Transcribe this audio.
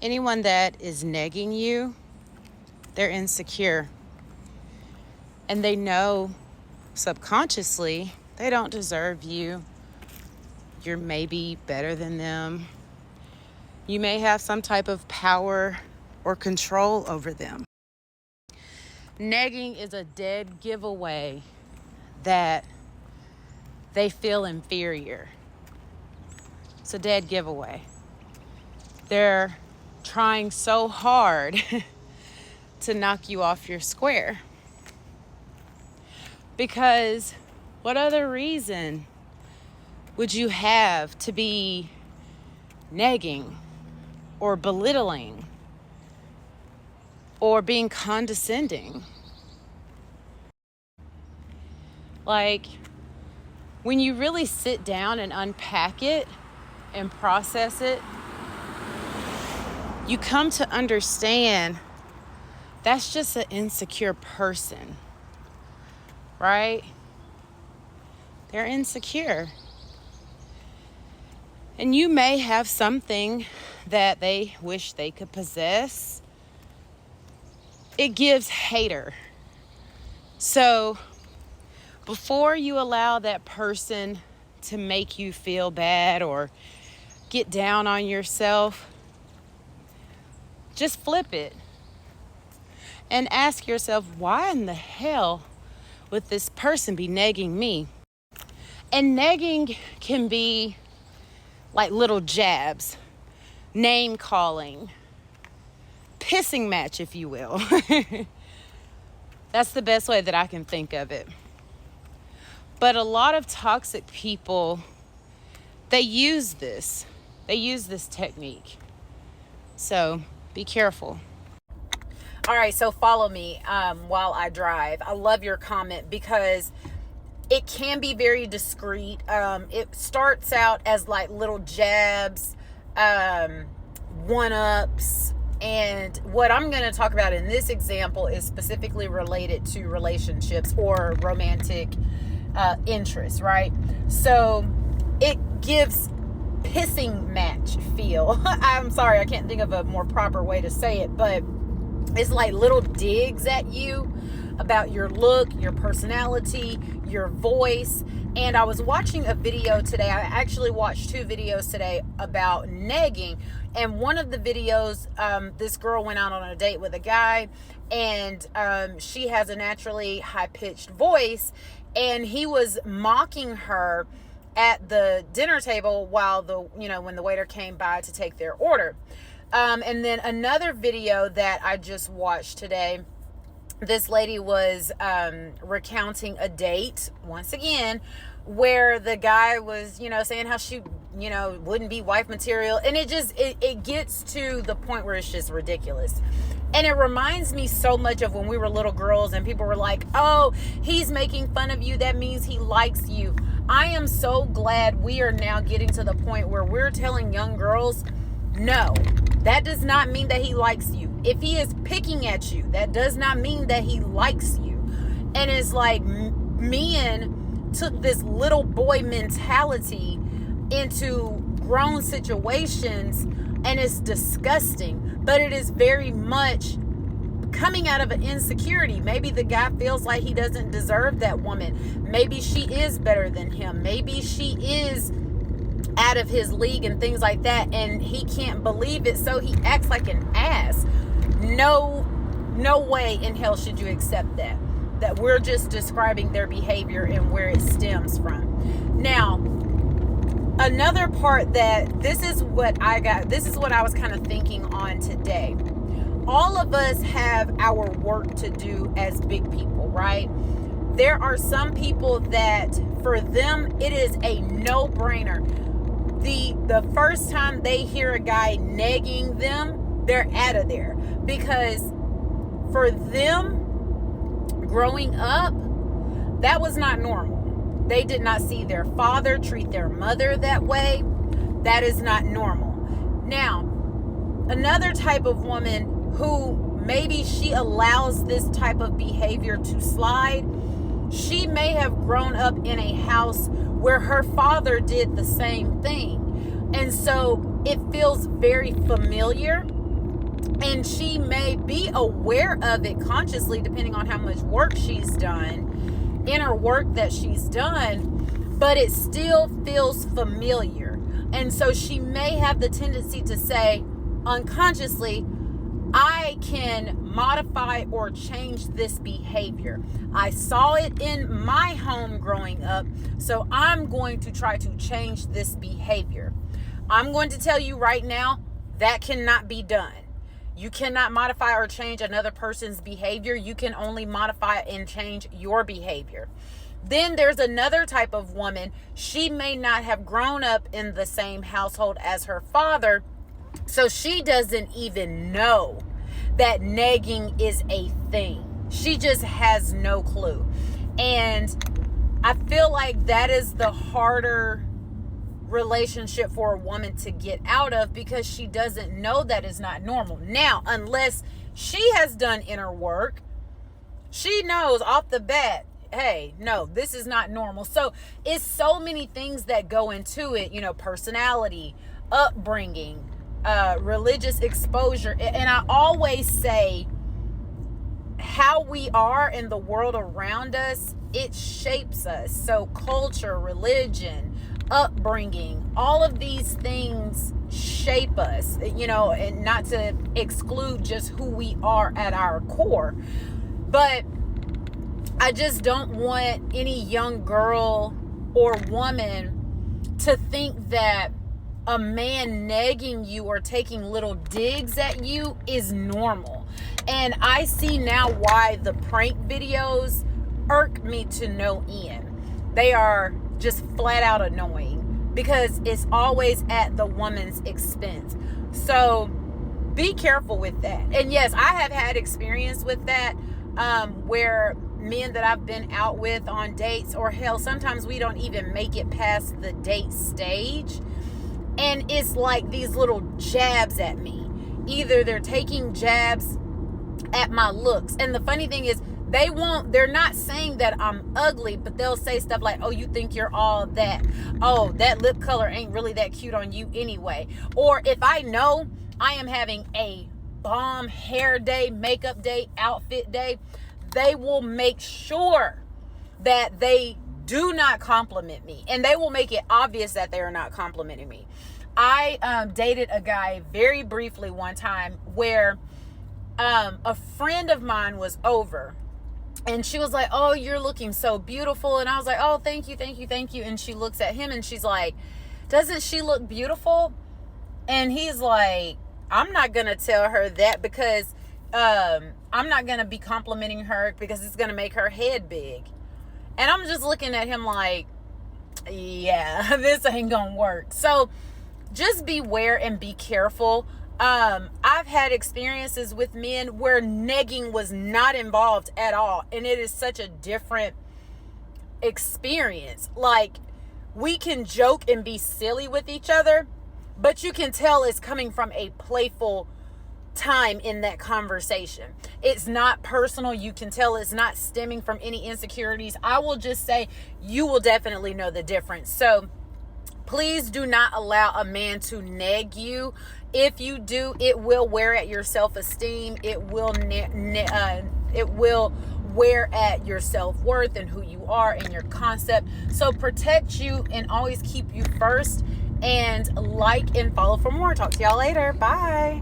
Anyone that is negging you, they're insecure. And they know subconsciously they don't deserve you. You're maybe better than them. You may have some type of power or control over them. Negging is a dead giveaway that they feel inferior. It's a dead giveaway. They're trying so hard to knock you off your square. Because what other reason would you have to be negging or belittling or being condescending? Like, when you really sit down and unpack it and process it, you come to understand that's just an insecure person, right? They're insecure. And you may have something that they wish they could possess. It gives hater. So before you allow that person to make you feel bad or get down on yourself, just flip it and ask yourself, why in the hell would this person be negging me? And negging can be like little jabs, name calling, pissing match, if you will. That's the best way that I can think of it. But a lot of toxic people, they use this technique. So be careful. All right, so follow me while I drive. I love your comment because it can be very discreet. It starts out as like little jabs, one-ups, and what I'm going to talk about in this example is specifically related to relationships or romantic interest, right? So it gives pissing match feel. I'm sorry, I can't think of a more proper way to say it, but it's like little digs at you about your look, your personality, your voice. And I was watching a video today. I actually watched 2 videos today about negging. And one of the videos, this girl went out on a date with a guy, and she has a naturally high-pitched voice, and he was mocking her at the dinner table while when the waiter came by to take their order. And then another video that I just watched today, this lady was recounting a date, once again, where the guy was, saying how she, wouldn't be wife material. And it gets to the point where it's just ridiculous. And it reminds me so much of when we were little girls and people were like, oh, he's making fun of you. That means he likes you. I am so glad we are now getting to the point where we're telling young girls, no, that does not mean that he likes you. If he is picking at you, that does not mean that he likes you. And it's like men took this little boy mentality into grown situations, and it's disgusting. But it is very much coming out of an insecurity. Maybe the guy feels like he doesn't deserve that woman. Maybe she is better than him. Maybe she is out of his league and things like that, and he can't believe it, so he acts like an ass. No way in hell should you accept that we're just describing their behavior and where it stems from. Now, another part that this is what I was kind of thinking on today. All of us have our work to do as big people, right? There are some people that for them it is a no-brainer. The first time they hear a guy negging them, they're out of there. Because for them, growing up, that was not normal. They did not see their father treat their mother that way. That is not normal. Now, another type of woman who maybe she allows this type of behavior to slide, she may have grown up in a house where her father did the same thing. And so it feels very familiar. And she may be aware of it consciously, depending on how much work she's done, inner work that she's done, but it still feels familiar. And so she may have the tendency to say unconsciously, I can modify or change this behavior. I saw it in my home growing up, so I'm going to try to change this behavior. I'm going to tell you right now, that cannot be done. You cannot modify or change another person's behavior. You can only modify and change your behavior. Then there's another type of woman. She may not have grown up in the same household as her father, so she doesn't even know that negging is a thing. She just has no clue. And I feel like that is the harder relationship for a woman to get out of, because she doesn't know that is not normal. Now, unless she has done inner work, she knows off the bat, hey, no, this is not normal. So it's so many things that go into it, personality, upbringing, religious exposure. And I always say, how we are in the world around us, it shapes us. So culture, religion, upbringing, all of these things shape us, and not to exclude just who we are at our core. But I just don't want any young girl or woman to think that a man negging you or taking little digs at you is normal. And I see now why the prank videos irk me to no end. They are just flat out annoying, because it's always at the woman's expense. So be careful with that. And yes, I have had experience with that, where men that I've been out with on dates, or hell, sometimes we don't even make it past the date stage, and it's like these little jabs at me. Either they're taking jabs at my looks, and the funny thing is, they're not saying that I'm ugly, but they'll say stuff like, oh, you think you're all that, oh, that lip color ain't really that cute on you anyway. Or if I know I am having a bomb hair day, makeup day, outfit day, they will make sure that they do not compliment me, and they will make it obvious that they are not complimenting me. I dated a guy very briefly one time where a friend of mine was over, and she was like, oh, you're looking so beautiful. And I was like, oh, thank you, thank you, thank you. And she looks at him and she's like, doesn't she look beautiful? And he's like, I'm not going to tell her that, because I'm not going to be complimenting her because it's going to make her head big. And I'm just looking at him like, yeah, this ain't going to work. So just beware and be careful. I've had experiences with men where negging was not involved at all, and it is such a different experience. Like, we can joke and be silly with each other, but you can tell it's coming from a playful time in that conversation. It's not personal. You can tell it's not stemming from any insecurities. I will just say, you will definitely know the difference. So please do not allow a man to neg you. If you do, it will wear at your self-esteem. It will wear at your self-worth and who you are and your concept. So protect you and always keep you first. And like and follow for more. Talk to y'all later. Bye.